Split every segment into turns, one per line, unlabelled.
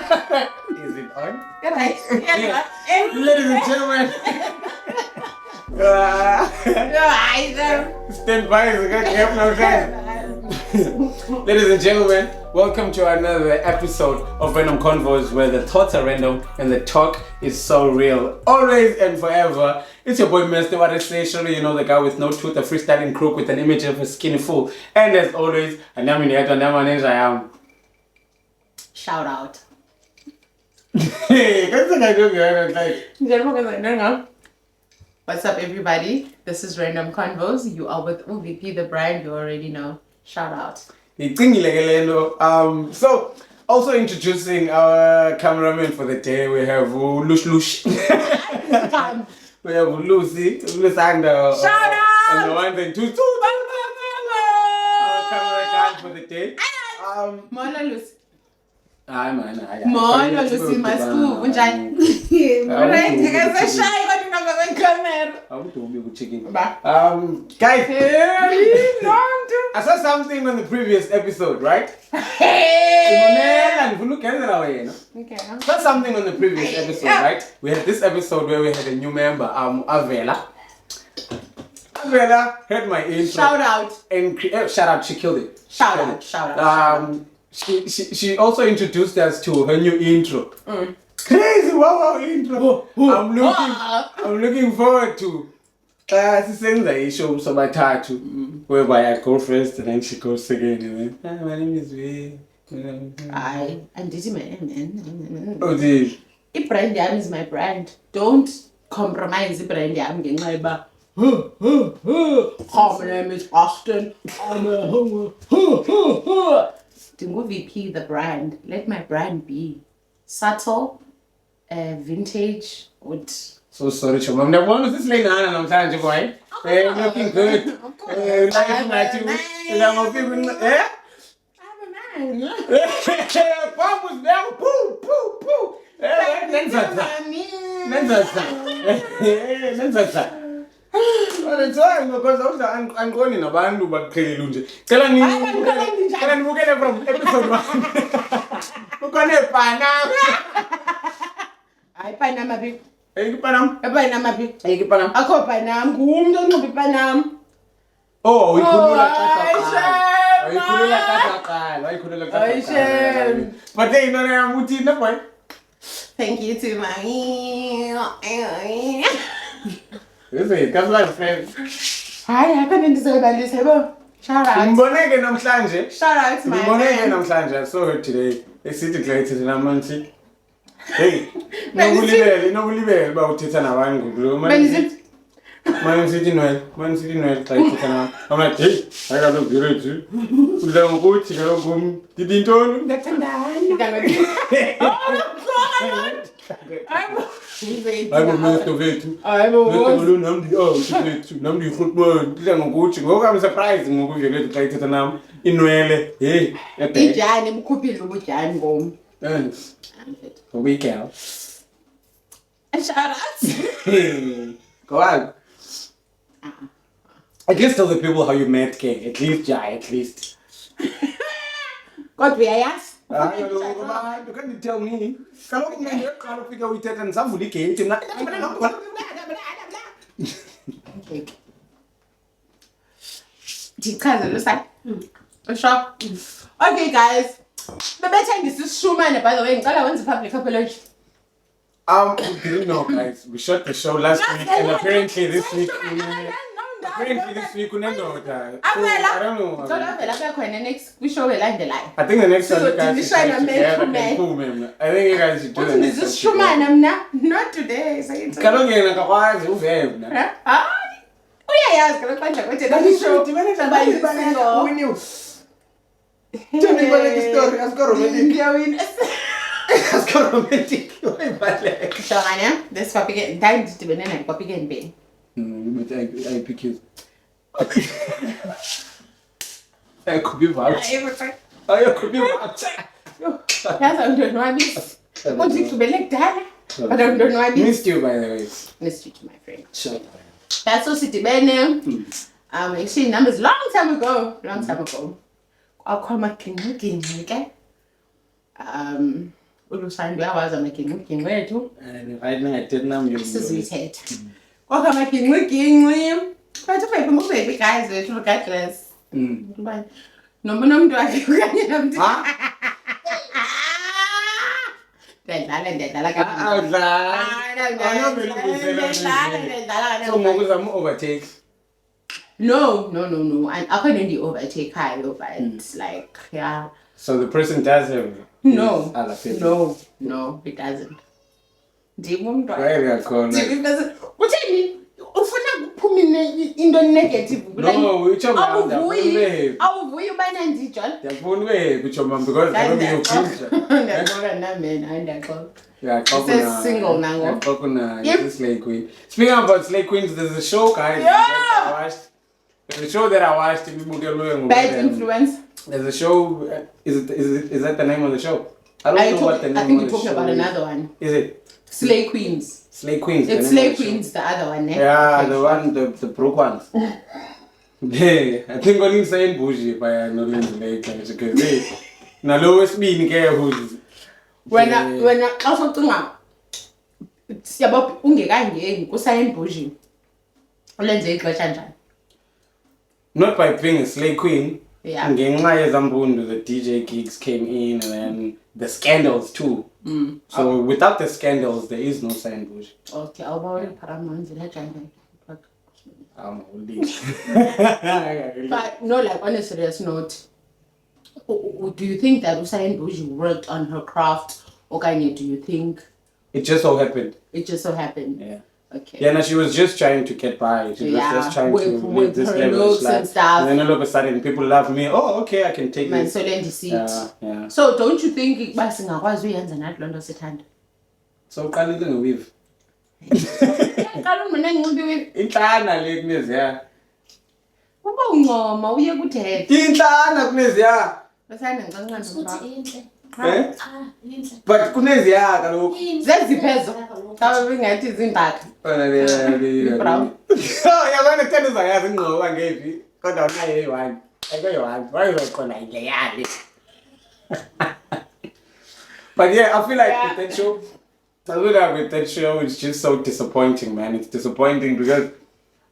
Is it on?
Yeah.
Ladies and gentlemen. Stand by, so can't have no time. Ladies and gentlemen, welcome to another episode of Random Convos, where the thoughts are random and the talk is so real. Always and forever. It's your boy Mr. What I say, surely you know the guy with no tooth, a freestyling crook with an image of a skinny fool. And as always, I am.
Shout out.
Hey, that's what I do.
What's up, everybody? This is Random Convos. You are with UVP, the brand. You already know. Shout out.
So, also introducing our cameraman for the day, we have Lush Lush. We have Lucy, Lusanda.
Shout out!
And the ones and twos. Our camera guy for the day.
Mona Lucy.
Hi, man.
Mona Lucy, my school. Unjani? Right? You guys are shy when you come on camera.
I want to be chicken.
Guys.
I saw something on the previous episode, right?
Hey!
Okay. I saw something on the previous episode, right? We had this episode where we had a new member, Avela. Avela heard my intro.
Shout out.
And shout out, she killed it.
Shout out.
She also introduced us to her new intro. Crazy wow intro. I'm looking forward to the show so my tattoo whereby I go first and then she goes again and then my name is V.
And this is my name.
Oh, this
Brand Yam is my brand. Don't compromise the brand Yam getting my back. My name is Austin. I'm a Dingo VP, the brand. Let my brand be subtle, vintage, with.
so sorry, Chum. I'm the one who's this lady and I'm trying to go. I'm looking good. I'm a man. Pop was down. Poo. Because I'm going in a band but clearly. Tell me from episode 1. We're going to Panam.
I Panama big.
Panam.
Panama big.
Panam.
I call Panam. Whom don't be Panam?
Oh, we couldn't but they know I'm with you, boy.
Thank you to mommy.
That's my friend.
Hi, I can't deserve this. Shout out. Shout out to my friend.
I saw her today. They sit together and I'm on it. Hey, no believe about it and I want to go. Man sitting well, I'm like, hey, I got to get it too. We don't go to the room. Didn't tell
That's a nine.
I'm a master of it. I'm surprised. We can.
Shout out.
Go on. At least tell the people how you met Kay. At least.
God, we are yes.
You can't tell me. Can't figure out it and somebody came.
Okay, guys. The better this is Schumann, by the way. I want to public apology.
We didn't know, guys. We shot the show last week, and apparently this week. We don't know. I don't know. I think the next one you guys should together. I think you guys should do the next one.
This is Schumann, not today. This copy get time to be a copy getting
but I pick you. I could be vouch. I could be vouch.
Yes, I don't know. I want you to be like that. But I don't know. I
missed you, by the way.
Missed you to my friend.
Sure.
That's so city Ben. Actually, numbers long time ago. I'll call my clinic, okay? ulusando uyawazi amaginqi wethu
right now I didn't know you.
sizithetha kwakho amaginqi but baby guys wethu regardless noma nomuntu wakhe okanye nomntu ndiyadlala
So ngokuzama overtake.
No. I couldn't do overtake Kyle, but it's like, yeah.
So the person does have
No,
other people.
no, it doesn't.
Where are calling?
Utheni ufuna kuphuma into negative
No, which one?
awuvuyi ubana ndijon
Ndiyafuna ube kutsho mama because kaloku uyokhulisa.
ndiyaxoka nami ndiyaxoka.
Yeah,
It's single now.
It's Slay Queen. Speaking about Slay Queens, there's a show, guys. That I watched. There's a show that I watched.
Bad Influence.
There's a show. Is that the name of the show? I don't know what the name
I think
of
you're
the show
talking about
is.
another one.
Is it?
Slay Queens.
Slay Queens.
It's Slay Queens, the other one.
Yeah, the one, the broke ones. Yeah, I think only saying bougie by no link because they. Now, lowest being care who's.
When xa ucinga siyabo ungekangeni kusayini bougie ulenze ixesha njani
Not by being a Slay Queen.
Yeah.
Ngenxa yezambundu, the DJ gigs came in and then the scandals too. So without the scandals, there is no Sign Bush.
Okay, awubawe Paramount legend.
I'm holding.
But no, like on a serious note, do you think that Usain Bush worked on her craft, or do you think
It just so happened.
it just so happened?
Yeah.
Okay.
Yeah, no, she was just trying to get by. She was just trying to
with
live this
her
level of
looks
life.
and stuff.
And then all of a sudden, people love me. Oh, okay, I can take
Man,
this.
so then you see it.
Yeah.
So don't you think basingakwazi uyenza nathi lonto sithanda?
So qalile ngeweave.
Qala mina ngincibiwe.
Inhlana le kuneziya.
Uba uncoma uye kuthethe.
Inhlana kuneziya.
Basana ngicancane
Inhle.
Eh?
Inhle.
But kuneziya kaloku.
Zeziphezo. Xa bengathi izindaka. Brown.
Yabona kuthanda uzayazi ingqoba ngephi. Kodwa unayo eyi-1. Eke-1. Wayizokhona ile yale. But yeah, I feel like with that show, it's just so disappointing, man. It's disappointing because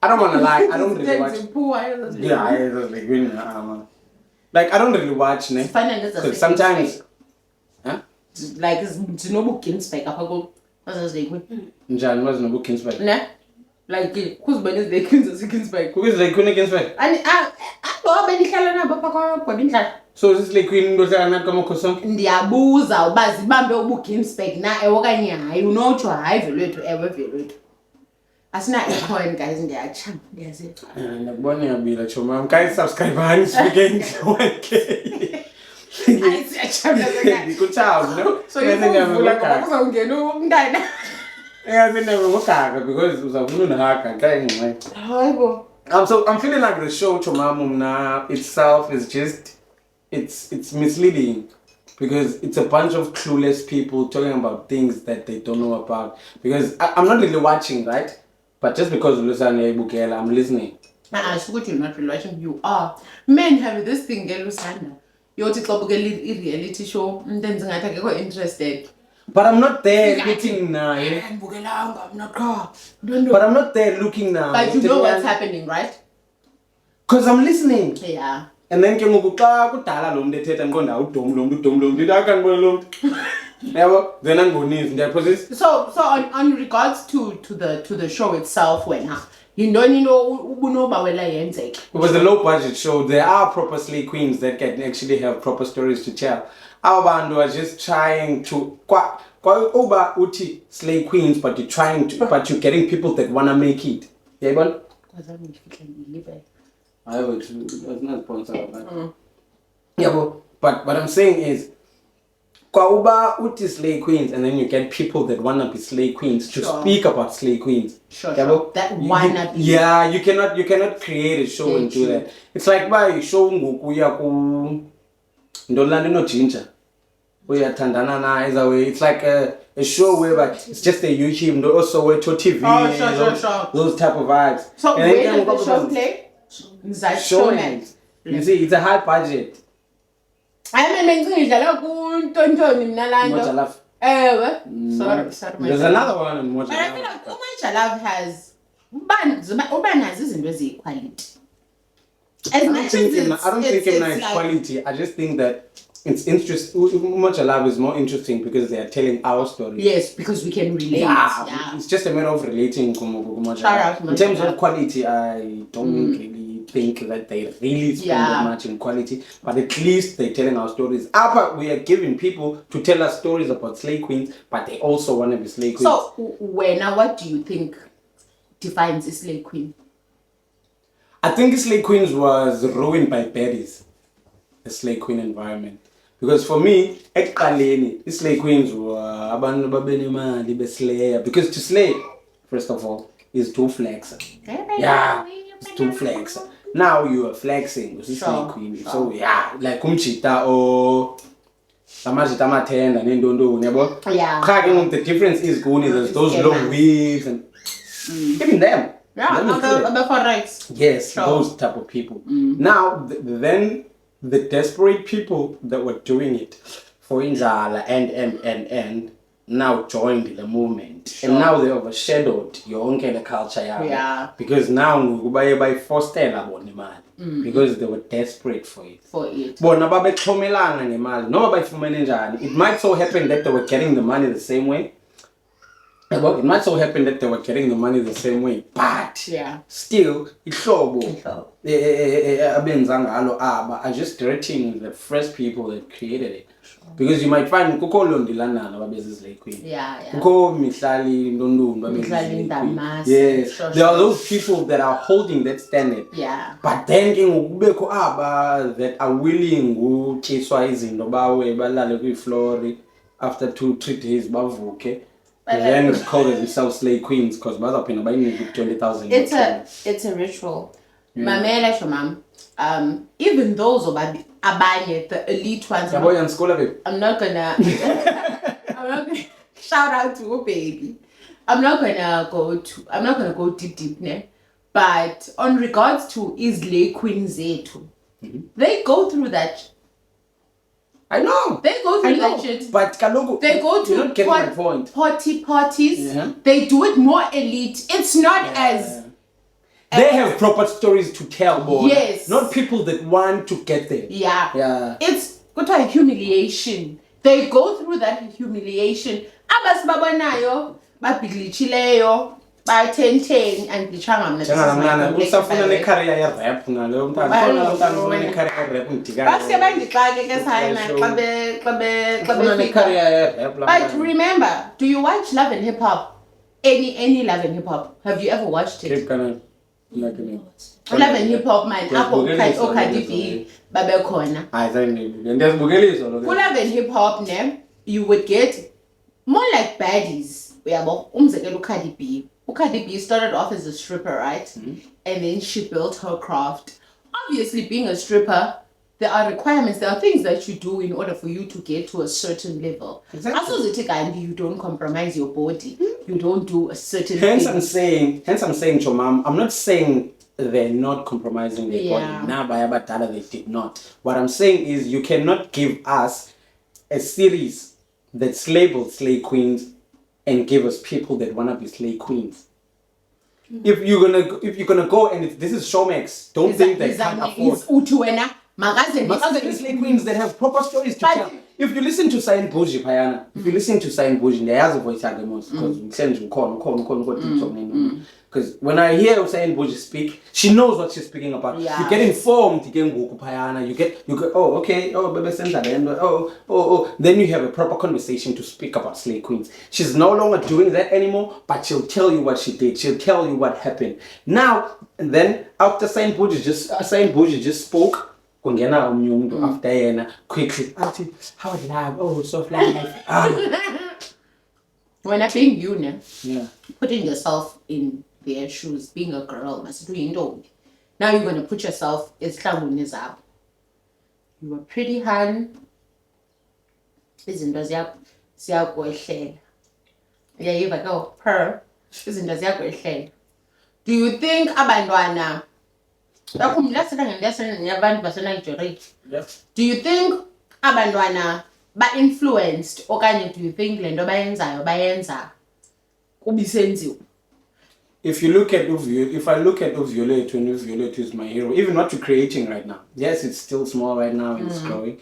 I don't want to lie. I don't really watch. Yeah, I was like, like I don't really watch, ne? Because sometimes, huh?
Like Zinobu Ginsberg, what's his name?
Njani was no Ginsberg.
Ne? Like who's been the Ginsberg?
Who is like Queen Ginsberg?
And I bendihlala nabo pha kwabindlala.
So this is like Queen ndodlala nathi kaMokhosanke.
Ndiyabuza uba zibambe ubuGinsberg na ewe okanye hayi unotsho hayi velwethu ewe velwethu. Asina icoin guys ndiyatsha ndiyazi.
Nakubona ngiyabila choma. Guys subscribe hani speaking 1K.
Hayi siyachana
Ngikuchaza, no?
So yivula kuzawungena umntana.
Yazi never ngogaga because uzavuna unahaga xa ingxenye.
Hayibo.
So I'm feeling like the show Chomamumna itself is just it's misleading because it's a bunch of clueless people talking about things that they don't know about. Because I'm not really watching, right? But just because Lusane Bukela, I'm listening.
So you're not really watching. You are. Men have this thing, Lusana. You're to a reality show, and then I'm interested.
But I'm not there looking now. But I'm not there looking now.
But you know what's happening, right?
Because I'm listening.
Yeah.
And then can go back to Tala Lum, the Tet and go now, Dum, did I can go alone? Never, then I'm going in their position.
So on regards to the show itself, when you know about
it was a low budget show. There are proper Slay Queens that can actually have proper stories to tell. Our band was just trying to over uti Slay Queens, but you're getting people that wanna make it. Yeah, but I was not sponsored by that. Yeah, but what I'm saying is Uba uti Slay Queens, and then you get people that wanna be Slay Queens to speak about Slay Queens.
Sure. That wanna be.
Yeah, you cannot create a show and do that. It's like by show ngukuya ku Ndolanda no Ginger. Uyathandana na either way. It's like a show where it's just a YouTube, also where to TV.
Sure.
Those type of vibes.
So and where does the show play?
Showing. You see, it's a high budget.
I mean, ngidlala ku Ntontoni mina lando.
Much I love.
Sorry.
There's another one in Moja
But I feel like Umoja Love has has izinto equality.
I don't think it's quality. I just think that it's interesting. Moja Love is more interesting because they are telling our story.
Yes, because we can relate. Yeah.
It's just a matter of relating. In terms of quality, I don't really think that they really spend that much in quality. But at least they're telling our stories. We are giving people to tell us stories about slay queens, but they also want to be slay queens.
So, what do you think defines a slay queen?
I think slay queens was ruined by baddies. The slay queen environment. Because for me, the slay queens were slayer. Because to slay, first of all, is to flex. Yeah, it's to flex. Now you are flexing with slay queen. So yeah, like umchita or samajita matenda nendondo, nebo.
Yeah.
The difference is there's those long weaves and even them.
Yeah, the correct.
Yes, those type of people. Now then. The desperate people that were doing it for Inzala and now joined the movement. And now they overshadowed your own kind of culture.
Yeah.
Because now by forced because they were desperate for it. It might so happen that they were getting the money the same way. It might so happen that they were getting the money the same way, but still, it's are just directing the first people that created it. Because you might find Kuko Londilana, slay queen. Kuko Mislali Yes, there are those people that are holding that standard. But then that are willing to chase after 2-3 days, then call themselves slay queens because by 20,000.
It's a ritual. Mom, even those the elite ones. I'm not gonna shout out to a baby. I'm not gonna go deep, ne? But on regards to slay queens, they go through that.
I know.
They go through that shit.
But
they go to parties. Yeah. They do it more elite. It's not as...
They have proper stories to tell, boy.
Yes.
Not people that want to get there.
Yeah. It's got a humiliation. They go through that humiliation. Abasibabanayo, babiglichileyo, by 10 and the charm.
Usafuna career rap
But remember, do you watch Love and Hip Hop? Any Love and Hip Hop? Have you ever watched it? Love and Hip Hop, man. Okadifi, Babe Corner. Love and Hip Hop, you would get more like baddies. Cardi B. Cardi B started off as a stripper, right? And then she built her craft. Obviously, being a stripper, there are requirements, there are things that you do in order for you to get to a certain level.
Exactly.
You don't compromise your body. You don't do a certain
thing. I'm saying, Chomam, I'm not saying they're not compromising their body. Nah, they did not. What I'm saying is you cannot give us a series that's labeled slay queens and give us people that wanna be slay queens. If you're gonna go and if this is Showmax, don't think they can't afford. Slay queens that have proper stories to tell. If you listen to Sayin Boji Payana, they have a voice because when I hear Sayin Boji speak, she knows what she's speaking about. You get informed, you get oh okay, oh baby then you have a proper conversation to speak about slay queens. She's no longer doing that anymore, but she'll tell you what she did, she'll tell you what happened. Now and then after Sayin Boji just spoke. After quickly, how love, soft life.
When I being you, putting yourself in their shoes, being a girl, now you're gonna put yourself as up. You were pretty hun. Izinto ziyakwehlela. Uyayiva ke her. Izinto ziyakwehlela. Do you think abantwana do you think abantwana ba-influenced okanye do you think le nto bayenzayo bayenza kubisenziwa?
If I look at Uviolet, when Uviolet is my hero, even what you're creating right now, yes, it's still small right now and it's growing,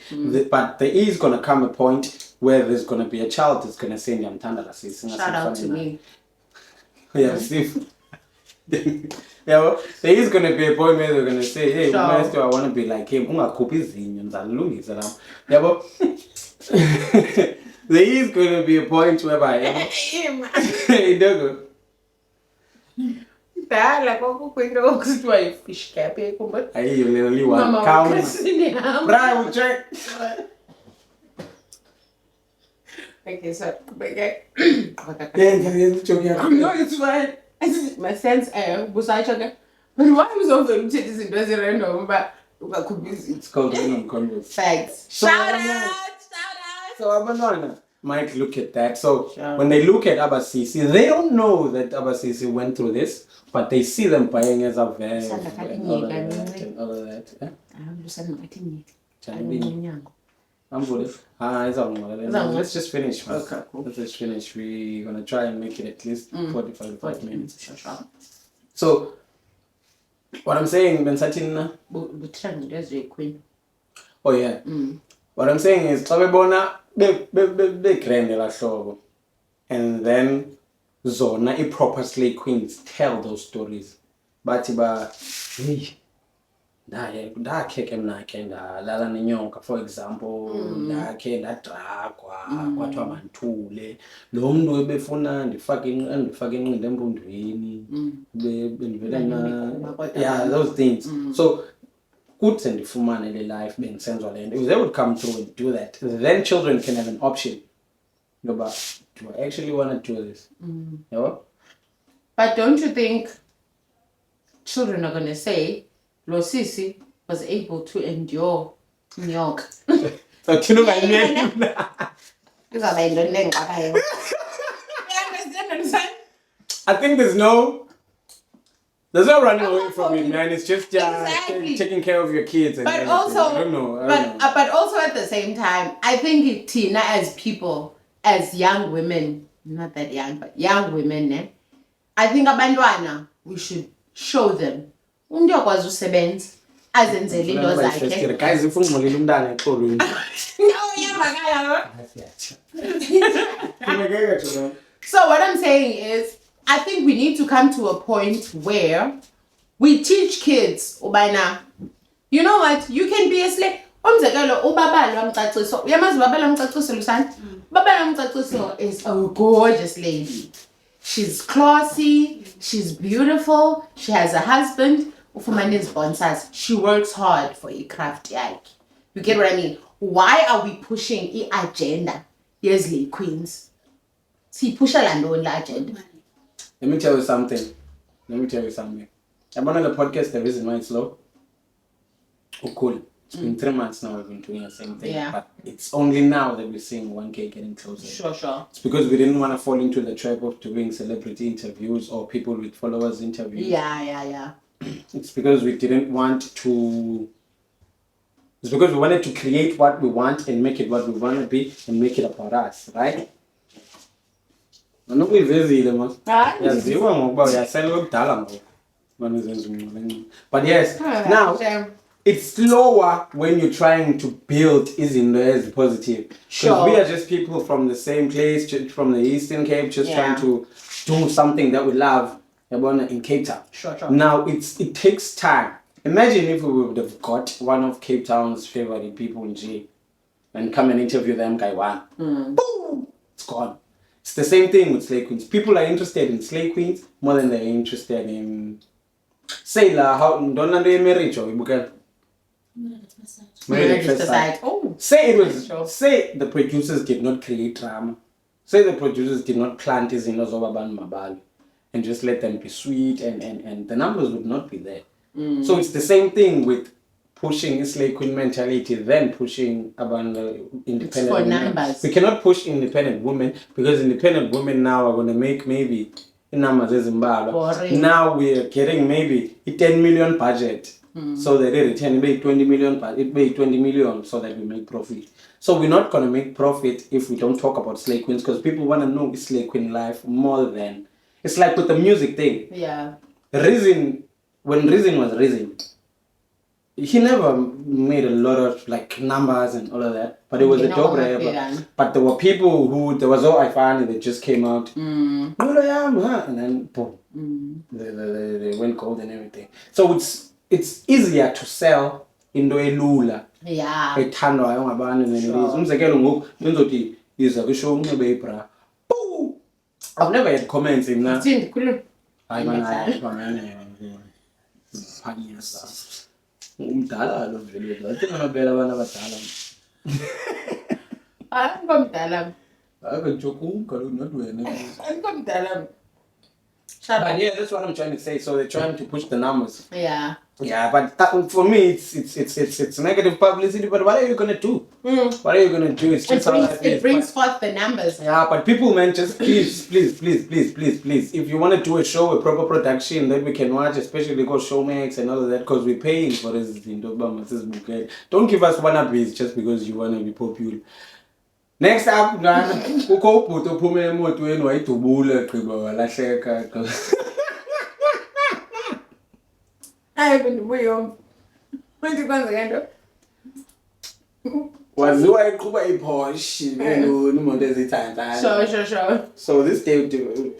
but there is going to come a point where there's going to be a child that's going to say,
shout out to me.
Yeah, Steve. Yeah, well, there is going to be a point where they're going to say, hey, Master, I want to be like him. Yeah, but there is going to be a point whereby it doesn't.
Dala kwakukwento okuthiwa yi-fish cap kumbe
ayiyo literally one count bravo check.
Okay, so yeah,
no,
it's fine. My sense busayisho ke but why uzovela uthethe izinto ezi-random ba ungakhubisi?
It's called Venom Convos.
Facts. Shout out.
So abantwana might look at that. So when they look at Abasisi, they don't know that Abasisi went through this, but they see them buying as a van and all of that. Let's just finish.
Okay, cool.
Let's just finish. We're going to try and make it at least 45 minutes.
Sure.
So, what I'm saying, Bensatina.
Queen.
Oh, yeah. What I'm saying is, and then Zona, proper slay queens tell those stories. Batiba, hey. For example, yeah, those things. So goods and the fumane life being sensual, and if they would come through and do that, then children can have an option. But do I actually want to do this?
But don't you think children are going to say Lo Sisi was able to endure New York?
So you know what I mean? I think there's no running away from it, man. It's just taking care of your kids. And
but also,
I don't know.
But also at the same time, I think Tina, as people, as young women, not that young, but young women, I think abantwana, we should show them. Umuntu yakwazi usebenza azenzele into zakhe.
Guys, ifuna ngolile umntana exolweni.
So what I'm saying is, I think we need to come to a point where we teach kids, ubana, you know what, you can be a slave. Umzekelo ubabalo wamcaciso. Uyamazi ubabalo wamcaciso Lusani? Ubabalo wamcaciso is a gorgeous lady. She's classy, she's beautiful, she has a husband, ufumane sponsors. She works hard for a craft yakhe. You get what I mean? Why are we pushing the agenda? Yes, Lee Queens. See, push a agenda.
Let me tell you something. I'm on the podcast, the reason why it's low. Oh, cool. It's been 3 months now we've been doing the same thing.
Yeah.
But it's only now that we're seeing 1K getting closer.
Sure.
It's because we didn't want to fall into the trap of doing celebrity interviews or people with followers interviews.
Yeah.
It's because we didn't want to... It's because we wanted to create what we want and make it what we want to be and make it about us, right? But yes, now it's slower when you're trying to build as positive. Because we are just people from the same place, from the Eastern Cape, just trying to do something that we love in Cape Town.
Sure.
Now it takes time. Imagine if we would have got one of Cape Town's favorite people in G and come and interview them, guy one. Boom! It's gone. It's the same thing with Slay Queens. People are interested in Slay Queens more than they're interested in... Say how don't marriage or marriage first sight. Say the producers did not create drama. Say the producers did not plant his in Mabal and just let them be sweet and the numbers would not be there. So it's the same thing with pushing Slay Queen mentality, then pushing about independent women.
Numbers.
We cannot push independent women because independent women now are going to make maybe numbers as Zimbabwe. Now we are getting maybe a 10 million budget So they return, it made 20 million, but it made 20 million so that we make profit. So we're not going to make profit if we don't talk about Slay Queens, because people want to know Slay Queen life more than... It's like with the music thing.
Yeah.
When Reason was Reason, he never made a lot of like numbers and all of that, but it was a dope rapper. But there were people who, there was all I found, that just came out, and then boom, they went gold and everything. So it's easier to sell into elula.
Yeah.
Ethandwayo ngabantu than it is. Umzekelo ngoku benzothi yiza kwishow unxibe ibra. I've never had comments in that. Hayi bana umdala lo vele ngathi ngabela abantu abadala.
Ngomdala.
Akajokuka lo not wena.
Ngomdala.
But yeah, that's what I'm trying to say. So they're trying to push the numbers.
Yeah.
Yeah, but that, for me, it's negative publicity. But what are you gonna do? What are you gonna do? It's just
it brings forth the numbers.
Yeah, but people, man, just please. If you want to do a show, a proper production that we can watch, especially go Showmax and all of that, because we're paying for this. Don't give us wannabes just because you wanna be popular. Next up, kukho ubhuti ophume emotweni wayidubula gqiba walahleka.
Hayi bendibuyo. Manje kwenzeka into.
Waziwa eqhuba iPorsche neloni imoto ezithanthana.
Sure.
So this day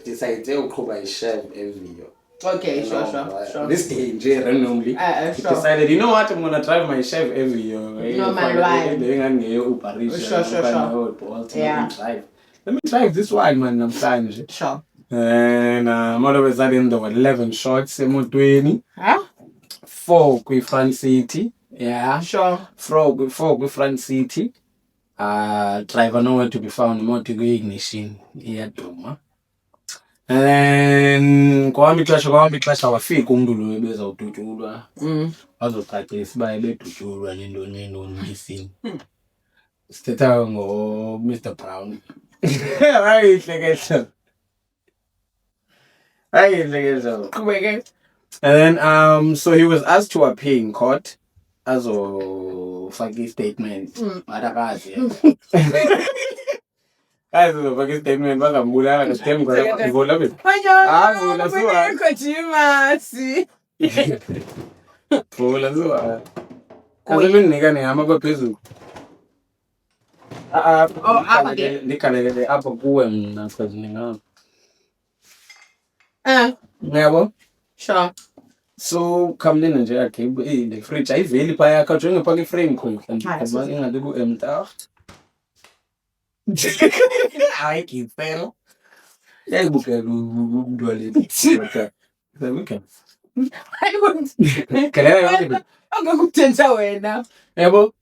decided uqhuba iChev Aveo.
Okay, sure.
This day nje randomly he decided, you know what, I'm gonna drive my Chev Aveo.
No man, why?
Sure. Yeah. Let me drive this one, man. I'm fine.
Sure.
And all of a sudden there were 11 shots emotweni.
Huh?
4 kwi front seat. Yeah.
Sure.
4 kwi front seat. Driver nowhere to be found. Moto ignition iyaduma. And then kwami ixesha wafika umuntu lo ebezawudutshulwa. Azocacisa uba ebedutshulwa nentoni isini. Sithetha ngo Mr Brown. Hayihle ke. And then so he was asked to appear in court azofaka istatement. Adakazi. Guys, fuck statement bangambulala ngestem ngoba ivola bese. Vula suwa.
Khojimasi.
Vula suwa. Kuyinika nehama baphezulu.
Apha
ndikalekele apha kuwe mna phezulu ngapha. Ngiyabo?
Sure.
So come in nje akhe the fridge ayiveli phaya yakho nje ngepha iframe khona. Ngoba ingathi ku emta. Hayi kipelo. Yayibukela umuntu wale. Okay. Hayi
angakuthensa wena.
Yabo?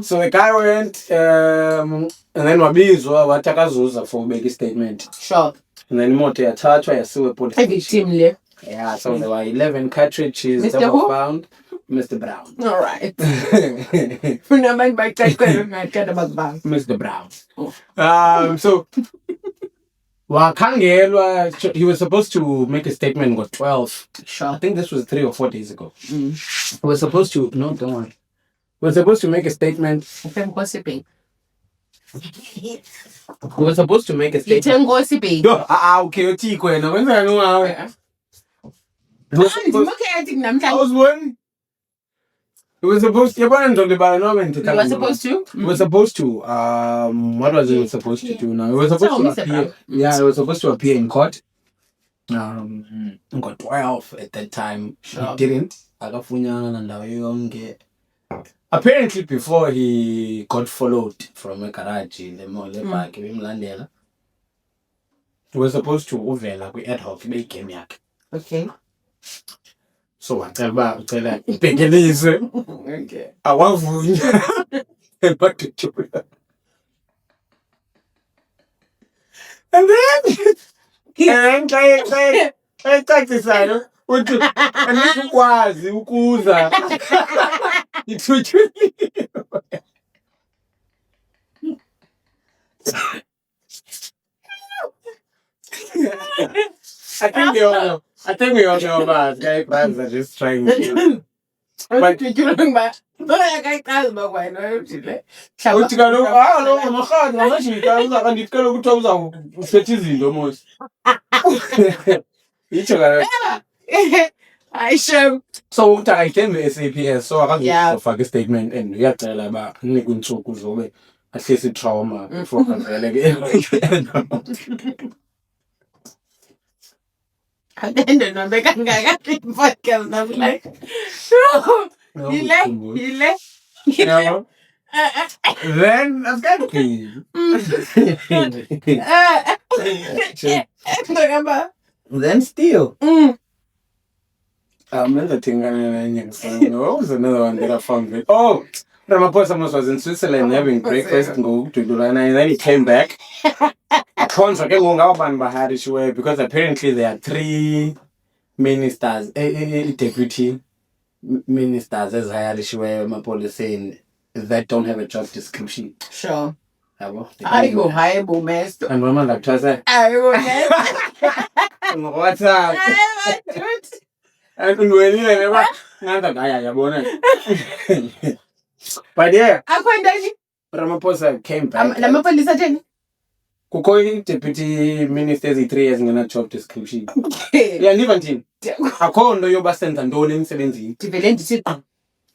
So the guy went and then wabizwa wathi akazuza for make a statement.
Sure.
And then imoto yathathwa yasiwe police
station.
Yeah, so there were 11 cartridges that were found. Mr. Brown.
All right.
Mr. Brown. So wakhangelwa, he was supposed to make a statement on 12.
Sure.
I think this was 3 or 4 days ago. He was supposed to, no, don't worry. He was supposed to make a statement.
I'm gossiping.
He was supposed to make a statement.
You're gossiping.
Okay, I was one. He was supposed to. He was supposed to. What was he supposed to do now? He was supposed to appear. Yeah, he was supposed to appear in court. Got 12 at that time. He didn't. Apparently, before he got followed from a garage in the mall, he was supposed to uvela kwi ad hoc game yakhe.
Okay.
So whatever, ibhekelizwe.
Okay.
Awavunya. Ebadutshula. And then xa cacisayo uthi andikwazi ukuza ithutyuliwe. I think we all know about guy brands are just trying to But uthi kaloku lo ngamarhadi ngamajika andithi kaloku kuthiwa uzawusetha izinto mos. Itsho kaloku.
Hayi shem.
So uthi akayithembi SAPS so akazofaka istatement and uyacela uba unikwe iintsuku zobe ahlise itrauma before avele ke.
And then the kangaka podcast I'm like yile
No. Then I've got to. Then still. Another thing what was another one that I found? Oh, Ramaphosa was in Switzerland having breakfast and then he came back. Because apparently there are 3 ministers, deputy ministers as hired Mapolisa that don't have a job description.
Sure.
I go high, master. And woman like Tasa. What's up? And when you never another guy, but yeah, Ramaphosa came back. Kuko deputy ministers 3 years ngena job description. Yeah, niva ndini. Akho nto yobasenza ntoni emsebenzini.
Ndivele ndithi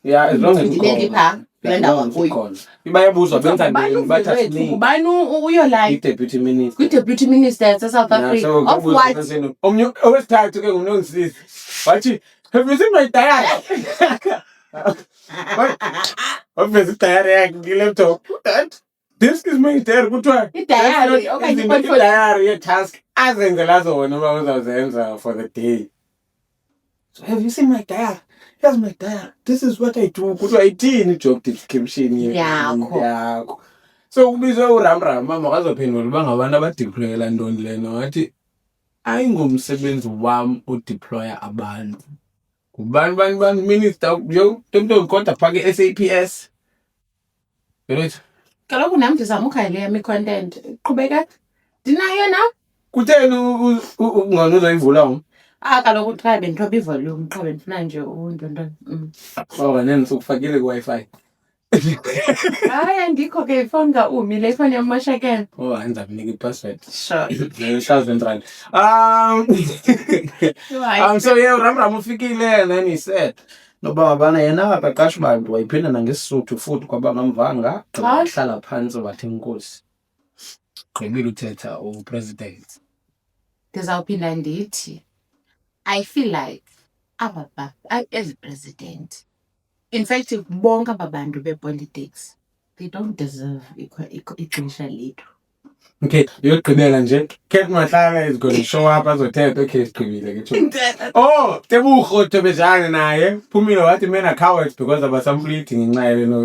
Yeah, as long as
ndipha ndawo
kukhona. Bayabuzwa benza ntoni bathathini.
Ubani uyolike
Deputy minister.
Deputy minister South Africa. Of what?
Omnye owesithathu ke nguNongisisi. Wathi, have you seen my diary? Obviously diary yakhe laptop. This is my diary kuthiwa.
Diary okay
diary task azenzela zona uba uzazenza for the day. So have you seen my diary? Here's my diary. This is what I do. Kuthiwa ithini job description yakho. So ubizwe uRamram mama akazophendula uba ngabantu abadeployela ntoni lena wathi ayingomsebenzi wami udeploya abantu. Kubani minister yo temto konta phake SAPS. Right?
Kaloku nami ndizama ukhangela yami content. Qhubeka. Dinayo na?
Kutheni ungani uzayivula?
Kaloku uthiwa bendithoba ivolume qha bendifuna nje undondolo.
Nene sokufakile ku-Wi-Fi.
Hayi andikho ke ifoni kaUmi le ifoni yamashakela.
Anza kunika i-password.
Sure.
R1,000. So yeah, Ramram ufikile and then he said noba ngabana yena aqasha abantu wayiphinda nangesisuthu futhi kwaba ngamvanga hlala phansi wathi inkosi. Qhubile uthetha upresident.
Ndizawuphinda ndithi I feel like as president, in fact, bonke aba bantu be-politics, they don't deserve ixesha lethu.
Okay, yogqibela nje. Kate Mahlala is going to show up azothetha okay sigqibile ke. Oh, Tebogo Tobejane naye phumile wathi men are cowards because abasambleeding ngenxa yale no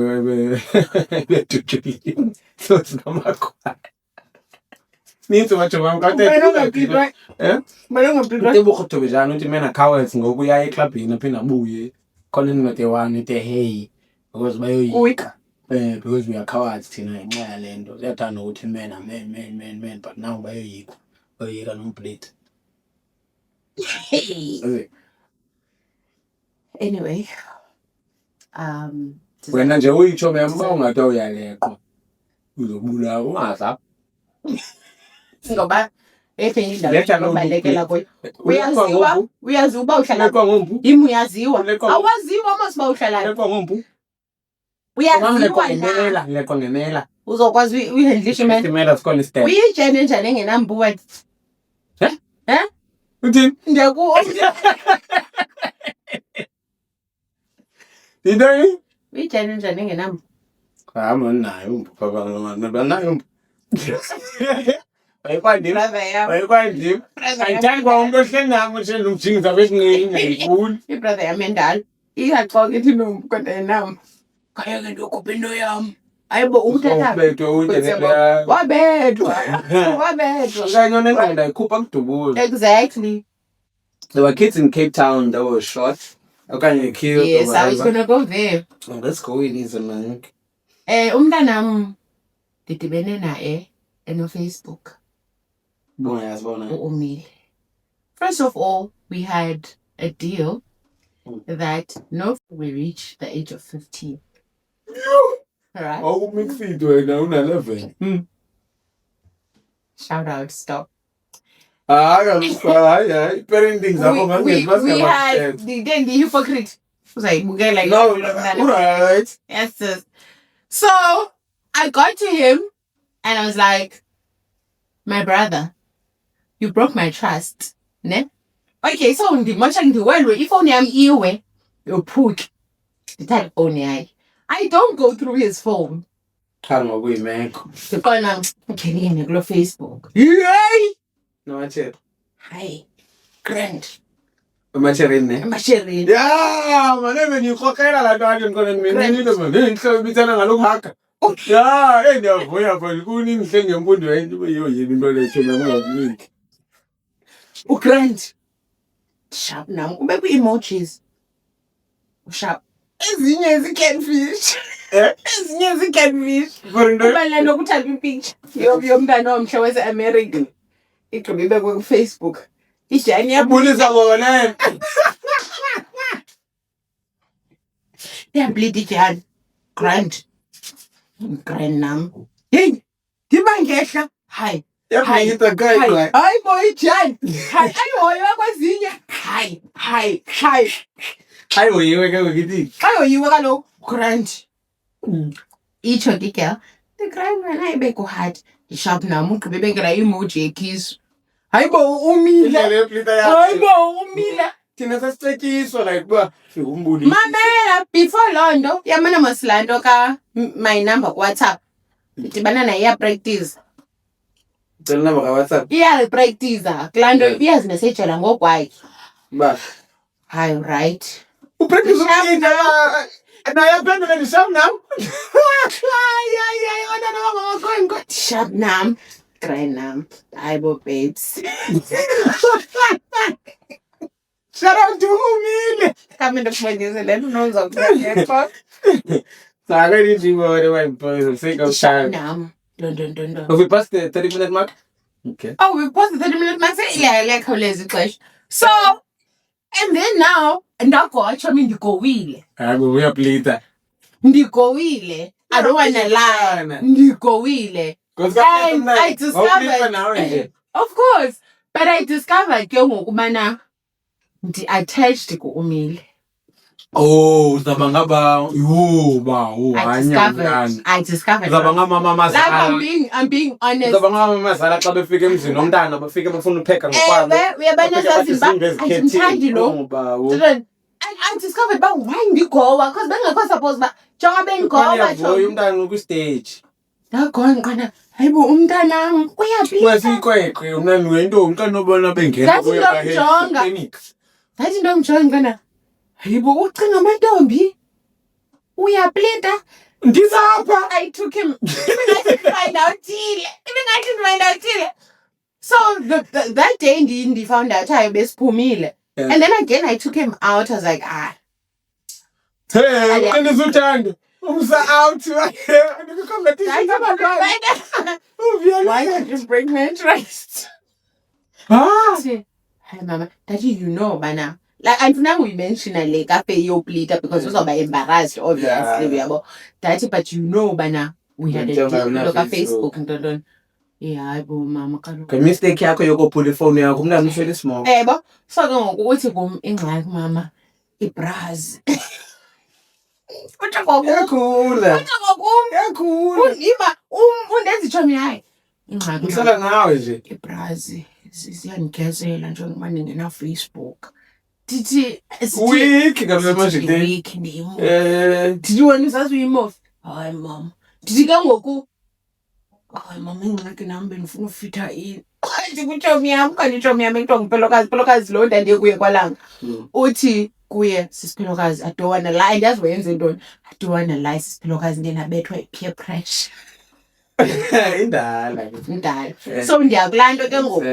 bethuthukile. So sinamakwa. Nitho bathi bamkathe. Tebogo Tobejane uthi men are cowards ngoku uya eklabhini aphinda abuye. Khona inote one uthi hey because bayoyika. Because we are cowards thina ngenxa yale nto. Siyathanda ukuthi men but now bayoyika. Bayoyika nomplate.
Anyway,
wena nje uyitsho memba ungathi uyaleqwa. Uzobulawa ungaza.
Ngoba indawo obalekela kuyo. Uyaziwa uba uhlala
ngompu.
Yimi uyaziwa. Awaziwa mos ba uhlala.
Leqwa ngompu.
Uyaziwa
leqwa ngemela.
Uzokwazi uyihandlisha man.
Imela sikhona step.
Uyijene njani engenambu wena?
Uthini?
Ndiyaku.
Yintoni?
Uyijene njani engenambu?
Hamba nayo umpu papa ngomama. Nayo umpu. Ayikwandim. Ayikwandim. Ayithandi kwa umuntu ohlenganga nje umjingiza besinqinga ngifuni.
Ibrother yami endala. Iyaxoka ithi nompu kodwa enami. Kaya ke ndokhupha into yami. Ayibo umthatha. Wabethwa.
Kanye nengqondo ayikhupha kuDubuza.
Exactly.
There were kids in Cape Town that were shot. Okanye killed.
Yes, I was going to go there.
Oh, let's go in his man.
Umntanam ndidibene naye Facebook.
Bona.
First of all, we had a deal that no, we reach the age of 15. Alright?
Oh, mix it right now, 11.
Shout out, stop.
Parenting
we had the hypocrite. Like,
no, right.
Yes, sis. So I got to him and I was like, my brother, you broke my trust. Ne? Okay, so if only I'm iwe, you put the telephone. I don't go through his phone.
Can't away, man.
The call now, okay, Facebook.
Yay! No, that's it.
Hi, Grant.
Macherin. Yeah, my name is Kokera. I don't go and mean it. So we tell them I look hack. Yeah, and you're going to sing and put you even though they should have milk.
Oh, Grant. Sharp now. Maybe emojis. Sharp. As in as a catfish. As in as a catfish. But I don't have a picture. You're not sure as American. It could be back on Facebook. It's a bullies our name. They're bleeding Jan. Grant. Nam. Hey, Timangesha. Hi.
Hi, the guy.
Hi, boy, Jan. Hi, Hi.
Hi, were you going
Hi, you were no Grant. Each of the girl. The Grant when I beg hard. The shop now, Mook baby, emoji keys. Hi, bo, Umila. Hi, bo, Umila.
Tinasa stretchy, so like,
Mama, before Londo, Yamana must land my number, WhatsApp. The banana, yeah, practice.
The number, WhatsApp.
Yeah, practice. Clando, yes, message and go white.
But,
hi, right.
Who practice now? And I have been in the shop now.
Yeah, go. Shop now. Granam. I will babes.
Shout out to who,
come in the phone, you say, let know of that.
So I already do whatever for the sake of time.
Now, don't.
Have we passed the 30-minute mark? Okay.
Oh, we passed the 30-minute mark? Yeah, I like how lazy question. So, and then now, and I go, actually, you go wheel.
I will be up later.
You go wheel. I don't want to lie. You go wheel. And I discovered, of course, but I discovered, attached to Umile.
Oh, Zabangaba,
I discovered.
Zabanga Mama,
like I'm being honest.
Zabanga Mama, Salaka figures in Omdana, but figure from the peck and
we are I discovered about why you go because then I suppose but John Ben go
stage.
That going gonna hey umntana
uyasikwe umntana wento umntana bengena
That's not John hey ucinga amantombi uyapleta
ndisapha
I took him even I didn't find out till so that day he found out I besiphumile. And then again, I took him out. I was like,
Hey, when is it out?
Why did you bring me interest? Hey, Mama, Daddy, you know by now. Like, and now we mention a leg after you bleed because we were embarrassed, obviously. Yeah. Daddy, but you know by now, we had a deal. Look at Facebook and yeah, Mama.
Can mistake yako yoko pull the phone yako mna mshele small.
Bo so ngokuthi kum ingxaki mama ibraz. Uthi
yakhula.
Yakhula. Ima undenza ichomi hayi. Ingxaki.
Ngisala ngawe nje.
Ibraz siyanigezela njengoba ningena Facebook. Dithi
week ngabe manje day.
Week ndimo. Dithi wena usazi uyimof. Hayi mama. Dithi ke ngoku hayi mama ingxaki nami benifuna ufitha ini. Kanti kuchomi yami ekuthiwa ngiphelokazi lo nto ndiye kuye kwalanga. Uthi kuye sisiphelokazi I don't wanna lie ndazi wenze ntoni. I don't wanna lie sisiphelokazi ndenabethwa peer pressure.
Indala.
So ndiyakulanto ke ngoku.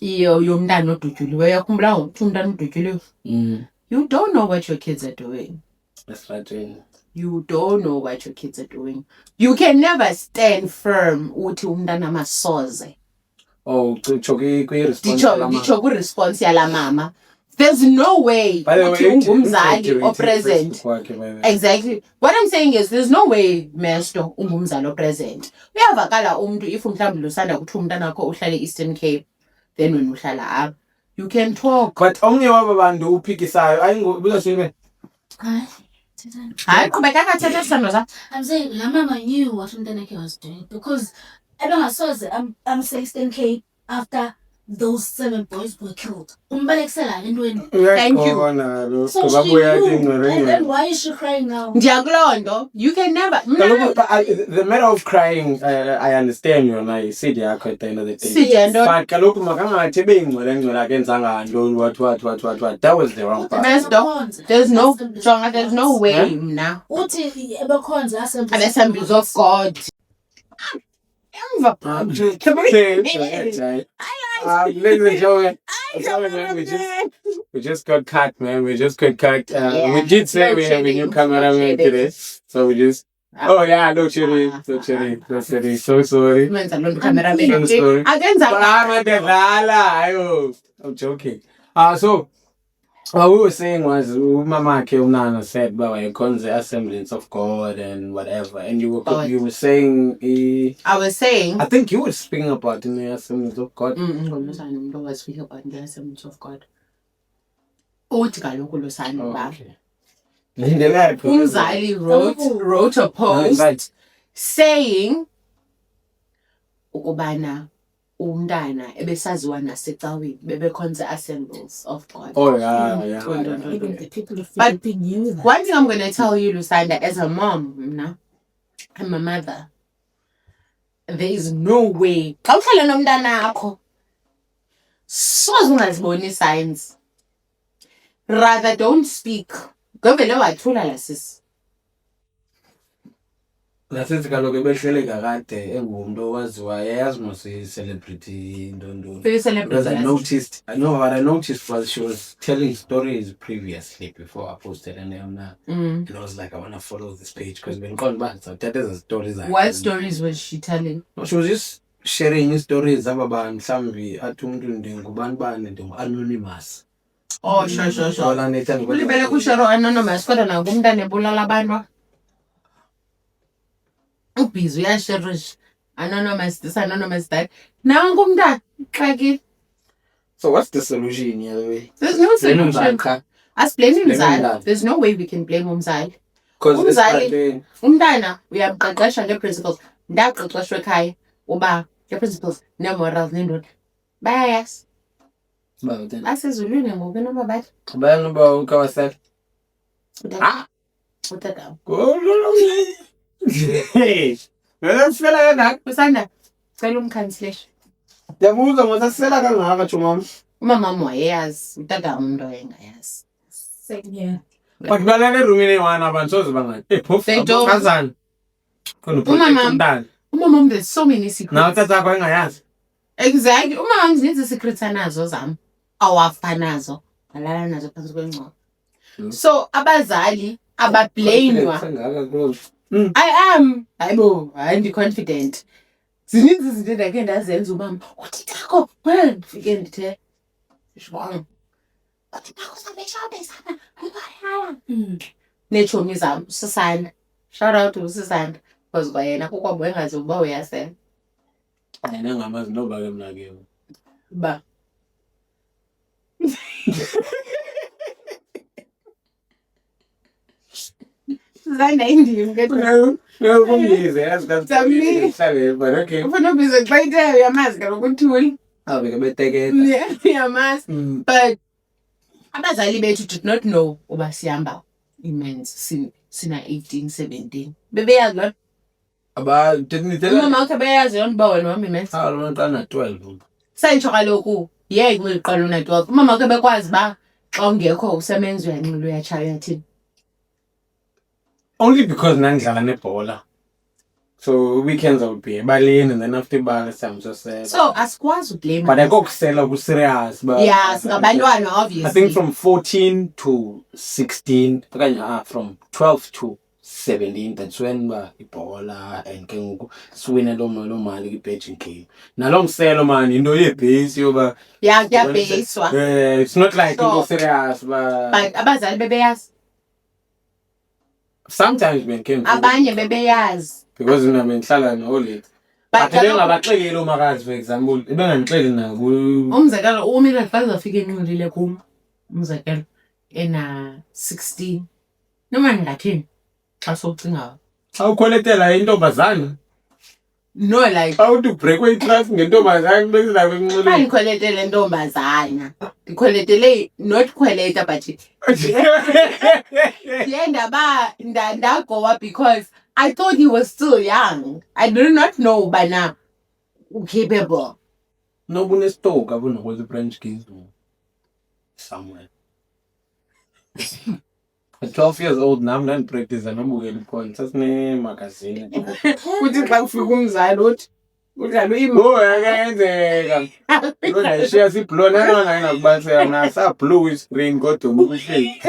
Iyo yomntana odutyuliweyo yakhumbula ngokuthi umntana odutyuliweyo. You don't know what your kids are doing.
That's right.
You don't know what your kids are doing. You can never stand firm uthi umntana masoze.
Oh, choki response
yala mama. There's no way.
By the way,
ungumzali or present. Exactly. What I'm saying is there's no way Mesto ungumzali or present. Uyavakala umuntu if mhlawumbe lusanda kuthi umntana wakho uhlale Eastern Cape then when uhlala apha you can talk.
But omnye wabo bantu uphikisayo ayingobuzashebe.
Hayi qhubeka kathethe sithando sakho.
I'm saying la mama knew what umntana wakhe was doing because I don't know I'm 16K after those 7 boys were killed. Thank you. So she knew. And then why is she crying now?
You can never.
The matter of crying, I understand you, and I said yeah, at the end of the day. But that was the wrong part.
There's no way now. Assemblies of God.
Ladies and gentlemen, we just got cut, man. We just got cut. We did say we have a new cameraman today, so we just. Oh yeah, no chilling. So sorry. I'm joking. So. What we were saying was, Mama Keunana said, "But it comes the assemblies of God and whatever." And you were saying,
I was saying,
I think you were speaking about in the assemblies of God.
I was speaking about the assemblies of God. Umzali wrote a post saying, "Ukubana." Umntana ebesaziwa nasecaweni bebekhonza assemblies of God.
Oh yeah.
The people of
but knew that. One thing I'm going to tell you, Lusanda, as a mom, I'm a mother. There is no way. Kawuhlala nomntana wakho. Soze ungaziboni signs. Rather don't speak. Govele wathula la sis.
Nasithi kaloku ebehlele kakade engumuntu owaziwa yazi mos celebrity ndondo. Because I noticed was she was telling stories previously before I posted and and I was like I want to follow this page because when gone back so that is the stories.
What stories was she telling?
No, she was just sharing stories about mhlambi athi umuntu ndingubani anonymous.
Oh sure. Ulibele kushare anonymous kodwa na kumntana ebulala abantu. Busy uyashare anonymous this anonymous that. Now kumntana xaki.
So what's the solution here the way?
There's no solution. As blaming umzali. There's no way we can blame umzali.
Because
umntana uyamqeqesha ngeprinciples. Ndaqeqeshwe ekhaya uba ngeprinciples ne-morals nendoda. Bayayazi. Basezulwini ngoku noma bathi.
Bayana uba ukawasela.
Utata.
Hey. Ngiyafela kangaka.
Usanda. Cela umkhansileshi.
Ndiyabuza ngosasela kangaka tsho mama.
Umama wayeyazi, utata umuntu engayazi.
Same here.
But balale roomini one abantu soze bangani. Kazana.
Umama there's so many secrets.
Na utata akho engayazi.
Exactly. Umama zininzi secrets anazo zami. Awafanazo. Alala nazo phansi kwengcobo. So abazali abablamewa. I am. I'm confident. Zininzi izinto endakhe ndazenza umama. Uthithakho, well, fike ndithe. Shwang. Uthithakho sabeshade sana. Ayibaya. Nechomi zam, Susanda. Shout out to Susanda. Because kwayena kokwabo engazi uba uyasela.
Yena ngamazi noba ke mna ke.
Ba. Zana indimi ke.
No, kumbize yazi kanti. But okay.
Ufuna ubize xa ithe uyamazi kaloku uthuli.
Awubeke beteketa.
Yeah, uyamazi. But abazali bethu did not know uba sihamba immense sina 18 17. Bebeyazi lo. Umama wakhe beyazi yona uba wena wami immense.
Lo mntana 12.
Sayitsho kaloku yeke uyiqala una 12. Umama wakhe bekwazi ba xa ungekho usebenza uyanxila uyatshaya uyathini.
Only because nangidlala nebhola. So weekends I would be ebaleni and then after ibala samsosela.
So asikwazi ublame.
But akokusela ku serious but
yeah, singabantwana obviously.
I think from 14 to 16, from 12 to 17, that's when ibhola and ke ngoku siwine lo mali kwi-Betting Game. Nalo mselo man into yebhesi yoba
kuyabheyiswa.
It's not like into serious
but abazali bebeyazi.
Sometimes
abanye bebeyazi
because mina bengihlala no-late. But bengabaxekeli omakazi for example, bengandixeli nabo.
Umzekelo umile kufanele afike enqilile kum. Umzekelo ena 16. Noma ngathini xa socinga.
Xa ukholetela intombazana.
No, like
how to break trust ngentombazana besela benxilile.
Xa ngikholetele intombazana. Ndikholetele not khweleta but ndagowa because I thought he was still young. I did not know by now. Capable.
No bunestoka bunokwenza French kiss somewhere. At 12 years old now I'm not practicing nambukela iphone sasine magazine.
Uthi xa kufika umzali uthi udlala
yakayenzeka. Lona shiya siblona nona ngakubasela na sa blue screen kodwa umuhle.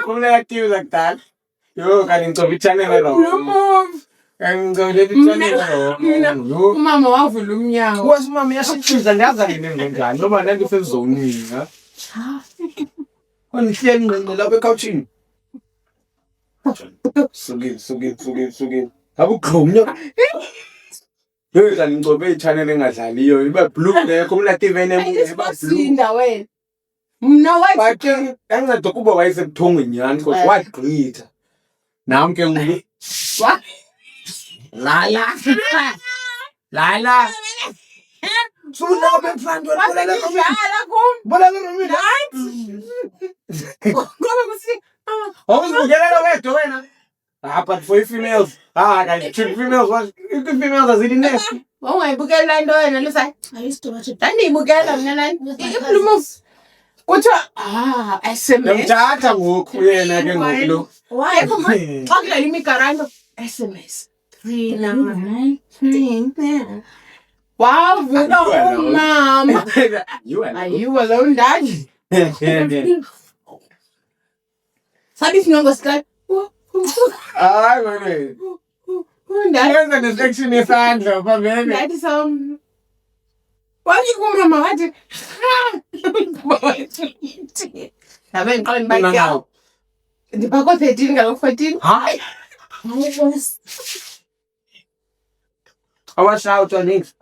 Kumele active zakudala. Yo kanti ngicova i-channel lo.
Umama wavula umnyango.
Wathi mama yashitshiza ndiyaza yini njani noma nanti usezonini ha. Onihleli ngqengqe lapha ekhawuthini. Sukini. Abugqomnya. Hey kanti ngicove i-channel engadlaliyo iba blue lekho umla TV enemuva iba blue.
Sinda wena. Mna wathi
yanceda kuba wayesebuthongweni yani kodwa wagqitha. Nami ke ngoku Lala. Suna bemfando bolela kum. Bolela nomina.
ngoba kusi
Awuzibukelela wedwa wena. But for females. Guys, females was females azidinesi.
ungayibukela into wena lusayi.
I used to watch it.
Ndandiyibukela mna nani. Iblue kuthiwa SMS.
Yamthatha ngoku yena ke ngoku lo.
Why? Xa kudlala imigarando SMS 39. Wavuka umama. Ayiwa lo ndani. Sabi sinongo siqala.
Hayi wena. Yenza nesection yesandla babene.
Ndathi wathi kumama wathi Yabe ngiqala ngibakya. Ndibakho 13 ngalo 14.
Hayi. Awashawutwa nix.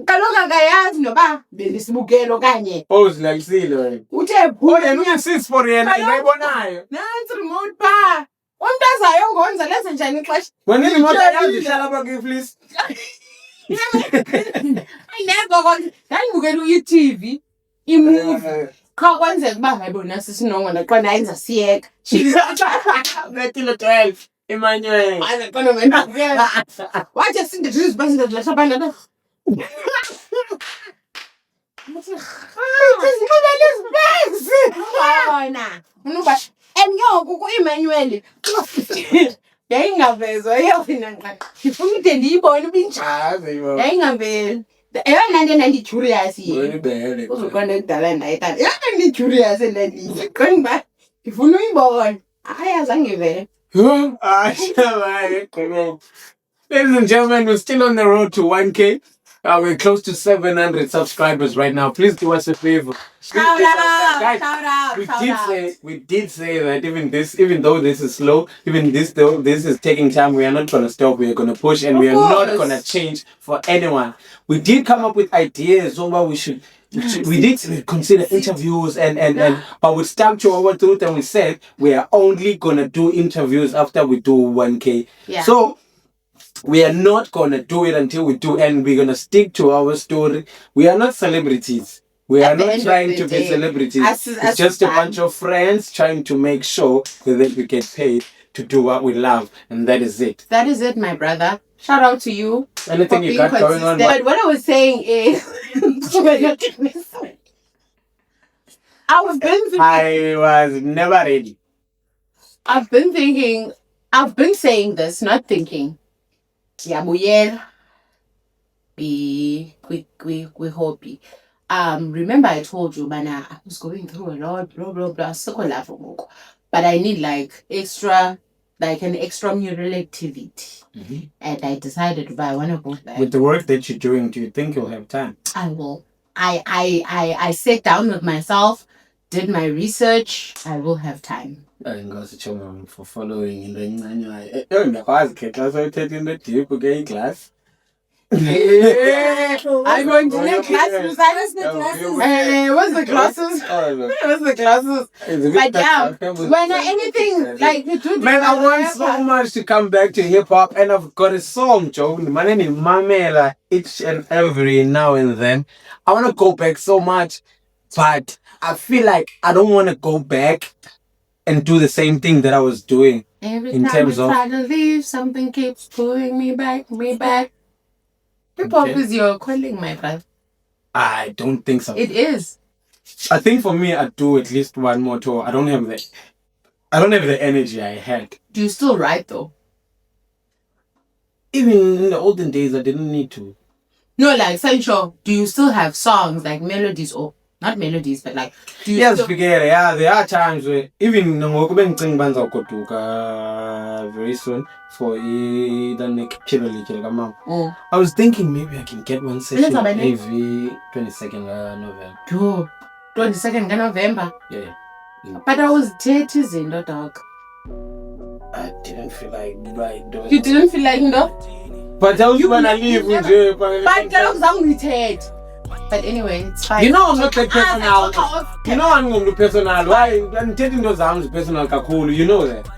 Kaloku akayazi noba bendisibukelo kanye.
Ozilalisile wena.
Uthe
Yena uyasis for yena engayibonayo.
Nansi remote bar. Umuntu azayo ngonza lenze njani ixesha?
Wena imoto yazihlala bakhe please.
Ayineko konke. Ndandibukela i-TV, imovie. Qha kwenzeka uba ngayibona sisinongo ndaqonda ayenza siyeka.
Betile 12 Emmanuel.
Qonda ngendibukela. Wathi sindethi izibasile zilahle abantwana. Unuba enyoku ku-Emmanuel yayingavezwa yona nqa ndifuna ude ndiyibone ubinjani yayingaveli eyona nto endandicurious yini uzoqonda ekudala ndayithanda eyona ndi-curious endandiyaqonda uba ndifuna uyibona hayi azange ivele.
Ladies and gentlemen, we're still on the road to 1K. We're close to 700 subscribers right now. Please do us a favor.
Shout out!
Guys, we did say that even though this is slow, this is taking time, we are not going to stop. We are going to push, and we are not going to change for anyone. We did come up with ideas on what we should. We did consider interviews but we stuck to our truth and we said we are only going to do interviews after we do 1K.
Yeah.
So we are not going to do it until we do, and we're going to stick to our story. We are not celebrities. We are not trying to be celebrities. It's just a bunch of friends trying to make sure that we get paid to do what we love, and that is it.
That is it, my brother. Shout out to you.
Anything you got going on?
But what I was saying is, I
was never ready.
I've been saying this, not thinking. Yabuyela. Be hobby. Remember I told you, man, I was going through a lot, blah blah blah. But I need like extra like an extramural activity. And I decided I want to go there.
With the work that you're doing, do you think you'll have time?
I will. I sat down with myself, did my research. I will have time.
For following in the class.
I'm going to need glasses. What's the glasses? What's the glasses? But yeah, when anything like you do.
Man, I want so much to come back to hip hop, and I've got a song, Joe. My name is Mamela. Each and every now and then, I want to go back so much, but I feel like I don't want to go back and do the same thing that I was doing.
Every
in
time
terms
I
of
try to leave, something keeps pulling me back. Hip hop is your calling, my brother.
I don't think so.
It is.
I think for me, I'd do at least one more tour. I don't have the energy I had.
Do you still write though?
Even in the olden days, I didn't need to.
No, like Sancho, do you still have songs like melodies or not melodies, but like do you
Yes, yeah, there are times where even very soon for the next I was thinking maybe I can get one session every 22nd November.
22nd November.
Yeah.
But I was dirty in the dog.
I didn't feel like
You didn't feel like no?
But I was when I leave with you.
But anyway, it's fine.
You know I'm not that personal. You know I'm going to personal. Why? I'm taking those arms personal kakulu. You know that.